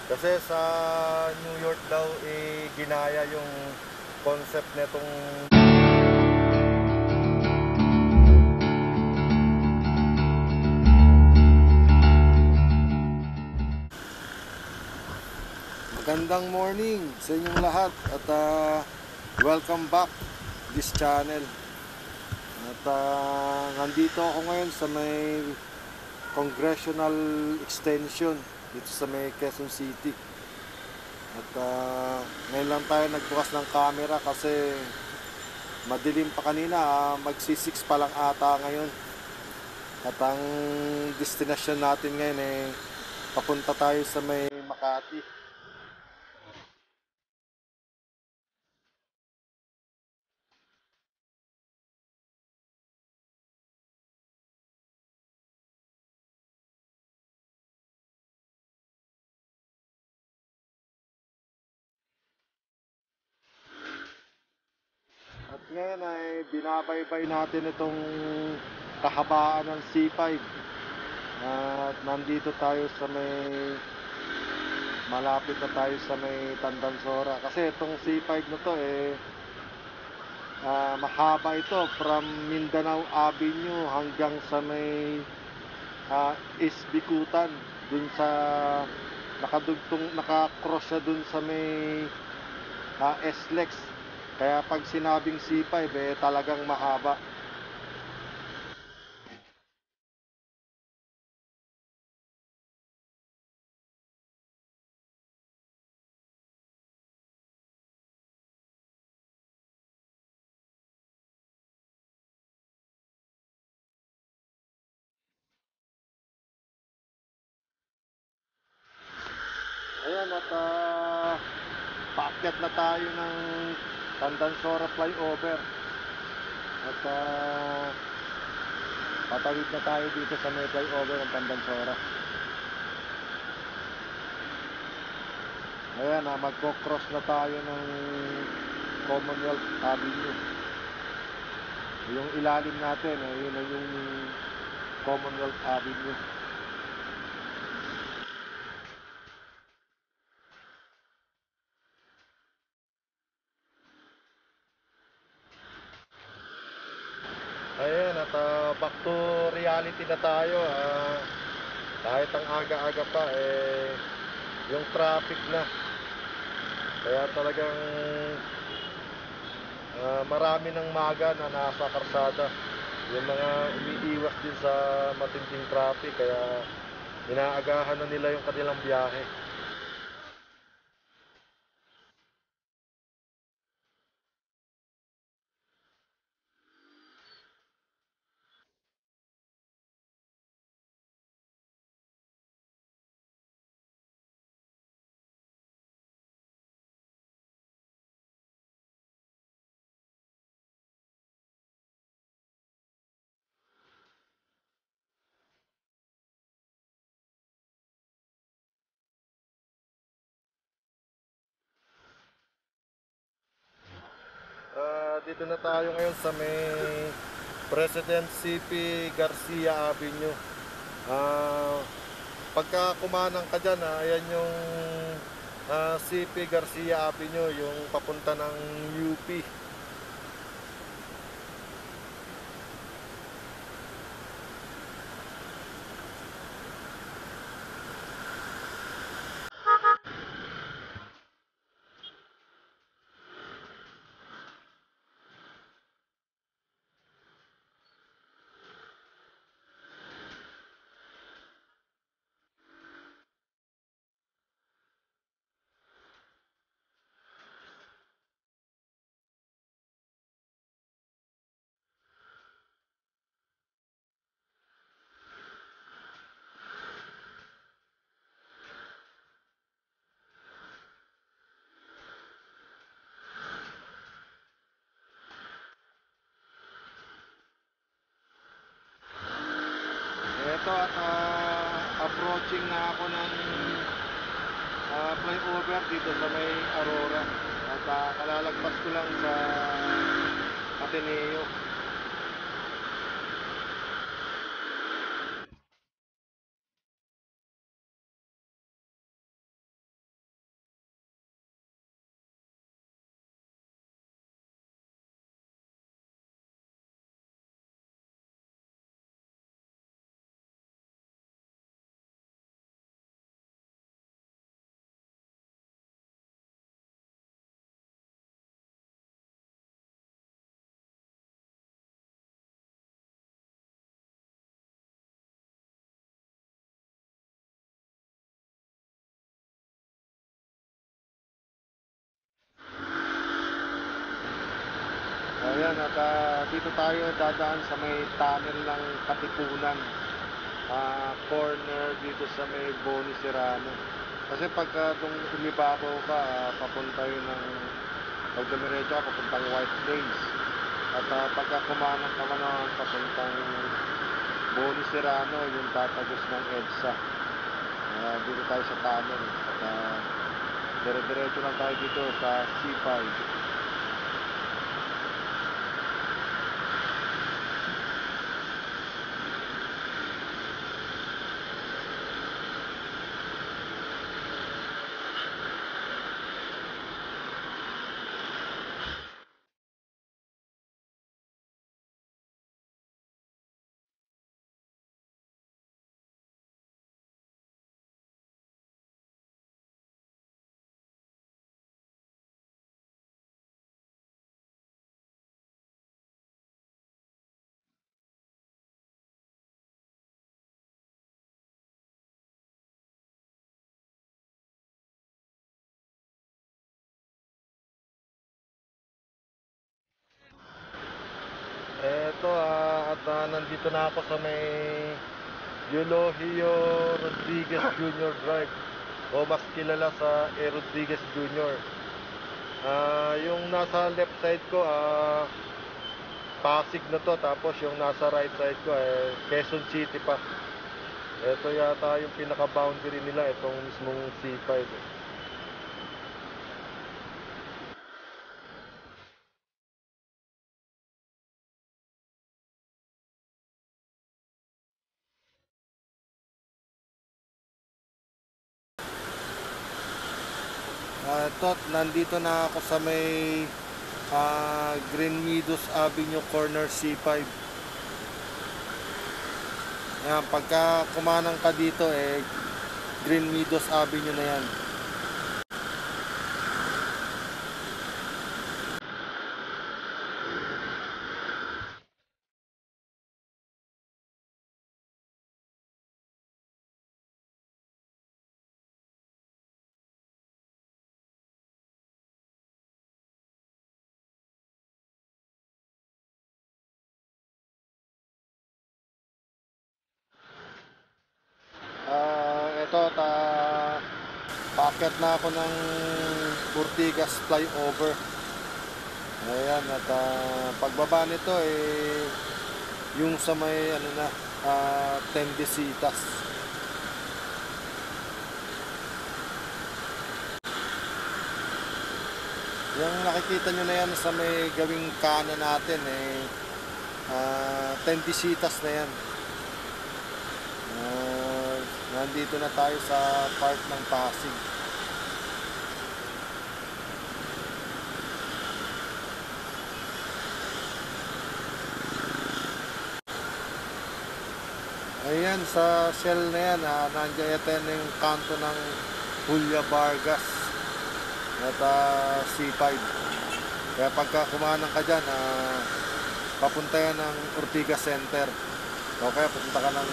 Kasi sa New York daw ginaya yung concept nitong magandang morning sa inyong lahat at welcome back this channel. At nandito ako ngayon sa may Congressional Extension dito sa may Quezon City. At ngayon lang tayo nagbukas ng camera kasi madilim pa kanina, magsi-6 pa lang ata ngayon. At ang destination natin ngayon papunta tayo sa may Makati. At ngayon ay binabaybay natin itong kahabaan ng C5. At nandito tayo sa may malapit na tayo sa may Tandansora. Kasi itong C5 na to mahaba ito from Mindanao Avenue hanggang sa may East Bikutan. Dun sa nakakross siya dun sa may SLEX. Kaya pag sinabing C5 talagang mahaba. Ayan at paakyat na tayo ng Tandansora flyover. At patawid na tayo dito sa may flyover ng Tandansora. Ayan, magko-cross na tayo ng Commonwealth Avenue. Yung ilalim natin, yun na yung Commonwealth Avenue. Ayan, at back to reality na tayo. Kahit ang aga-aga pa, yung traffic na. Kaya talagang marami ng maga na nasa karsada. Yung mga umiiwas din sa matinding traffic, kaya inaagahan na nila yung kanilang biyahe. Dito na tayo ngayon sa may President CP Garcia Avenue. Pagka kumanang ka dyan, ayan yung CP Garcia Avenue, yung papunta ng UP. Ito at approaching na ako ng flyover dito sa may Aurora. At kalalagpas ko lang sa Ateneo. Ayan, at dito tayo dadaan sa may tunnel ng Katipunan. Corner dito sa may Boni Serrano. Kasi pagka itong umibabaw ka, papunta yun ng pag dumiretso ka, papuntang White Plains. At pagka kumanang ka naman, papuntang Boni Serrano, yung tatagos ng EDSA. Dito tayo sa tunnel. At dire-diretso lang tayo dito sa C5. Eto, nandito na ako sa may Eulogio Rodriguez Jr. Drive, o mas kilala sa E. Rodriguez Jr. Yung nasa left side ko, Pasig na to, tapos yung nasa right side ko, Quezon City pa. Ito yata yung pinaka-boundary nila, itong mismong C5. Ito, nandito na ako sa may Green Meadows Avenue, corner C5. Yan, pagka kumanang ka dito, Green Meadows Avenue na yan. Ito, paakyat na ako ng Ortigas flyover. Ayan, at pagbaba nito, yung sa may Tendesitas. Yung nakikita nyo na yan sa may gawing kanan natin, Tendesitas na yan. Nandito na tayo sa part ng Pasig. Ayan, sa shell na yan, nandiyan na yung kanto ng Julia Vargas at C5. Kaya pagka kumanang ka dyan, papunta yan ng Ortigas Center. O kaya papunta ka ng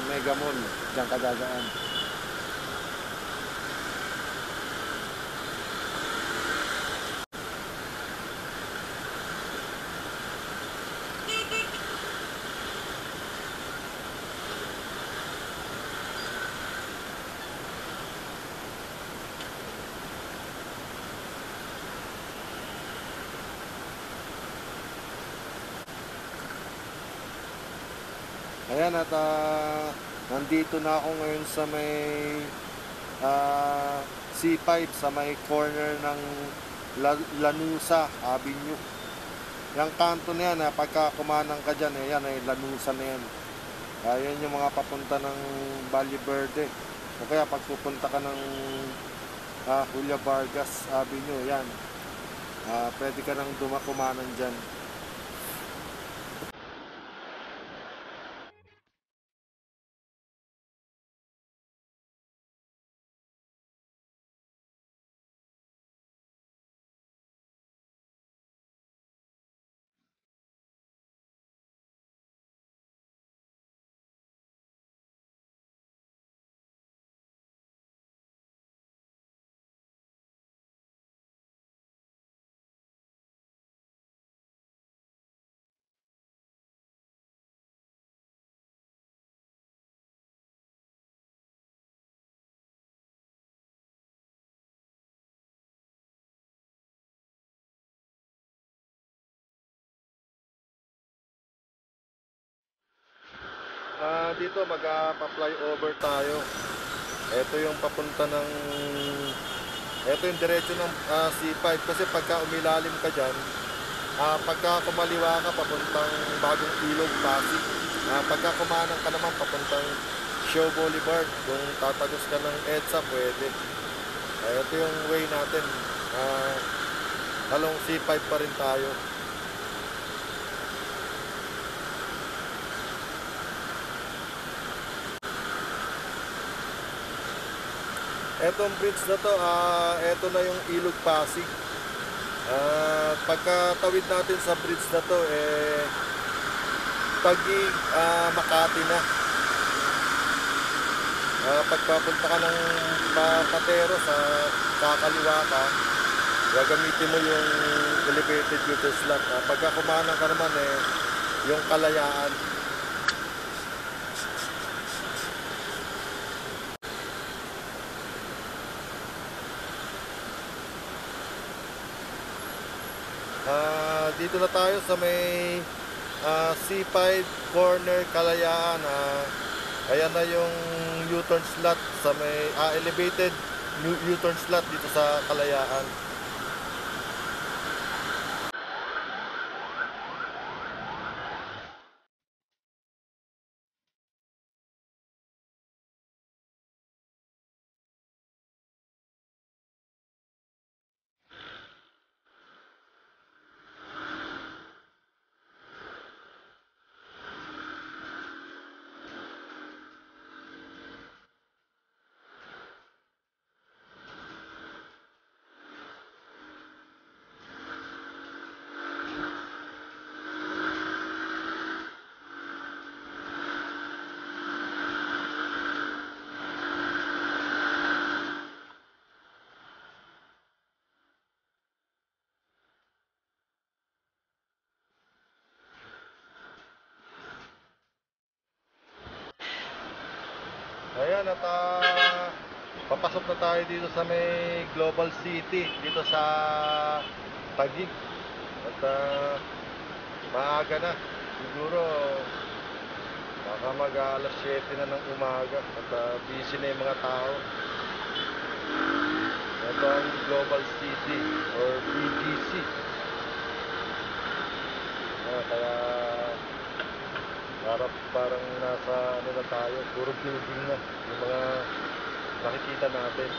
Mega Mall, dyan ka dadaan. Ayan, at nandito na ako ngayon sa may C5, sa may corner ng Lanusa Avenue. Yung kanto na yan, pagka kumanang ka dyan, yan ay Lanusa na yan. Yan yung mga papunta ng Valle Verde. O kaya pagpupunta ka ng Julia Vargas Avenue, yan. Pwede ka nang kumanan dyan. dito mag-fly-over tayo. Ito yung papunta ng ito yung diretso ng C5 kasi pagka umilalim ka dyan, pagka kumaliwa ka papuntang Bagong Ilog, Pasig, pagka kumanan ka naman papuntang Show Boulevard, kung tatagos ka ng EDSA pwede. Ito yung way natin, along C5 pa rin tayo. Etong bridge na to, eto na yung Ilog Pasig. Pagkatawid natin sa bridge na to, Taguig, Makati na. Pagpapunta ka ng Patero sa kakaliwa ka, gagamitin mo yung elevated U-turn slot. Pagka kumanan ka naman, yung Kalayaan. Dito na tayo sa may C5 corner Kalayaan. Ayan na yung U-turn slot sa may elevated U-turn slot dito sa Kalayaan. Ayan at papasok na tayo dito sa may Global City dito sa Taguig. At maaga na, siguro baka mag alas 7 na ng umaga at busy na yung mga tao. Ito ang Global City or BGC. Kaya parang nasa ano na tayo, puro building na yung mga nakikita natin.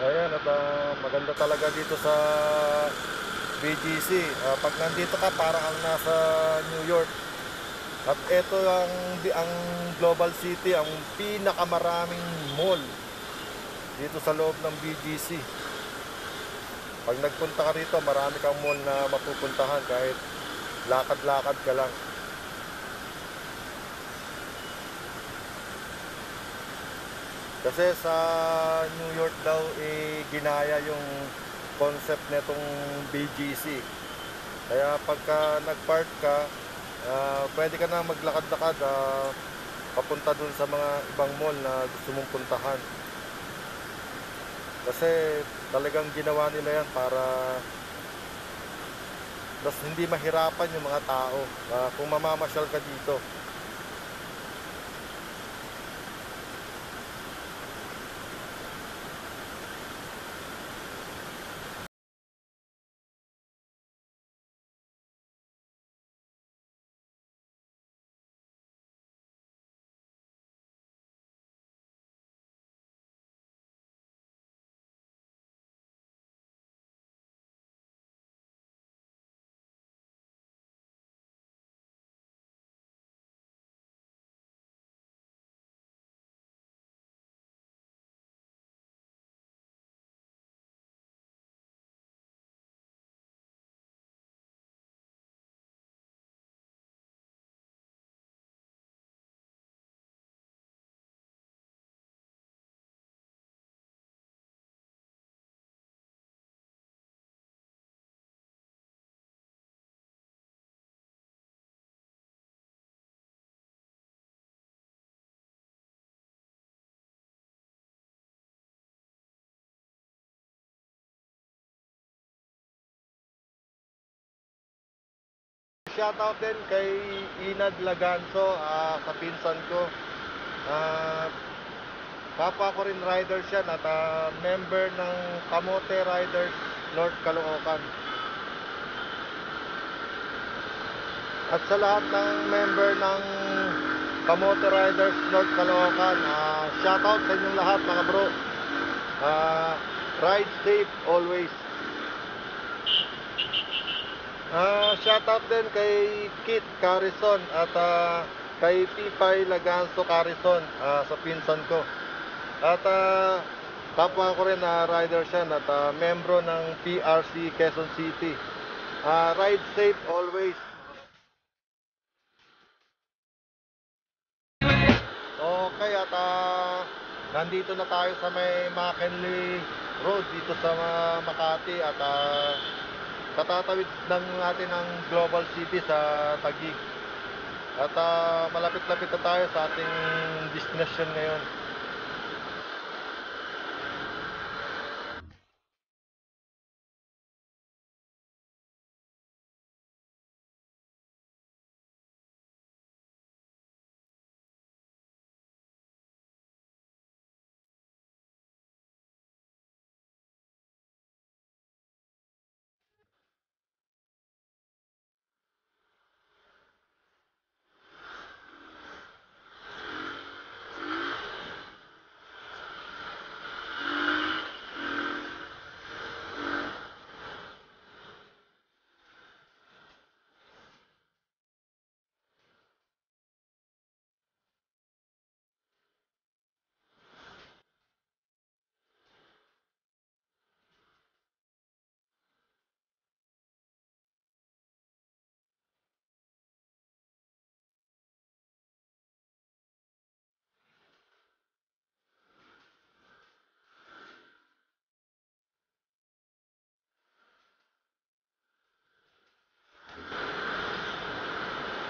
Ayan at maganda talaga dito sa BGC. Pag nandito ka para kang nasa New York. At ito ang Global City, ang pinakamaraming mall dito sa loob ng BGC. Pag nagpunta ka rito, marami kang mall na mapupuntahan kahit lakad-lakad ka lang. Kasi sa New York daw ginaya yung concept netong BGC. Kaya pagka nag-park ka, pwede ka na maglakad-lakad papunta dun sa mga ibang mall na gusto mong puntahan. Kasi talagang ginawa nila yan para hindi mahirapan yung mga tao kung mamamasyal ka dito. shoutout din kay Inad Laganso, sa pinsan ko. Papa ko rin rider siya at member ng Kamote Riders North Caloocan. At sa lahat ng member ng Kamote Riders North Caloocan, shoutout sa inyong lahat mga bro. Ride safe always. Shoutout din kay Kit Carrison at kay Pipay Laganso Carrison, sa pinsan ko. At kapwa ko rin na rider siya at membro ng PRC Quezon City. Ride safe always. Okay, at nandito na tayo sa may McKinley Road dito sa Makati at katatawid lang natin ang Global City sa Taguig. At malapit-lapit na tayo sa ating destination ngayon.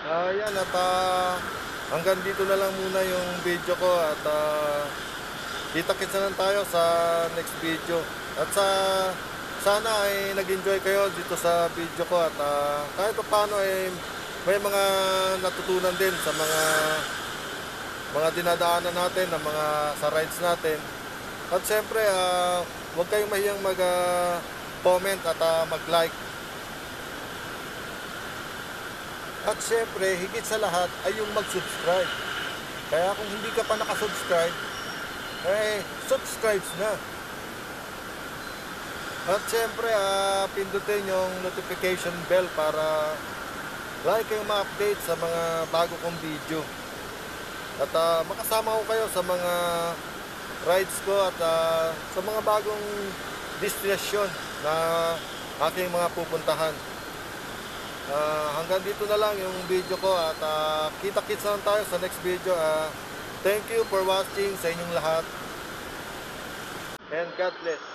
Ayan, at hanggang dito na lang muna yung video ko at kita-kits na lang tayo sa next video. At sana ay nag-enjoy kayo dito sa video ko at kahit paano ay may mga natutunan din sa mga dinadaanan natin, na mga sa rides natin. At syempre, huwag kayong mahiyang mag-comment at mag-like. At syempre, higit sa lahat ay yung mag-subscribe. Kaya kung hindi ka pa nakasubscribe, subscribe na. At syempre, pindutin yung notification bell para lagi kayong ma-update sa mga bago kong video. At makasama ko kayo sa mga rides ko at sa mga bagong destinasyon na aking mga pupuntahan. Hanggang dito na lang yung video ko at kita-kits na lang tayo sa next video. Thank you for watching sa inyong lahat and God bless.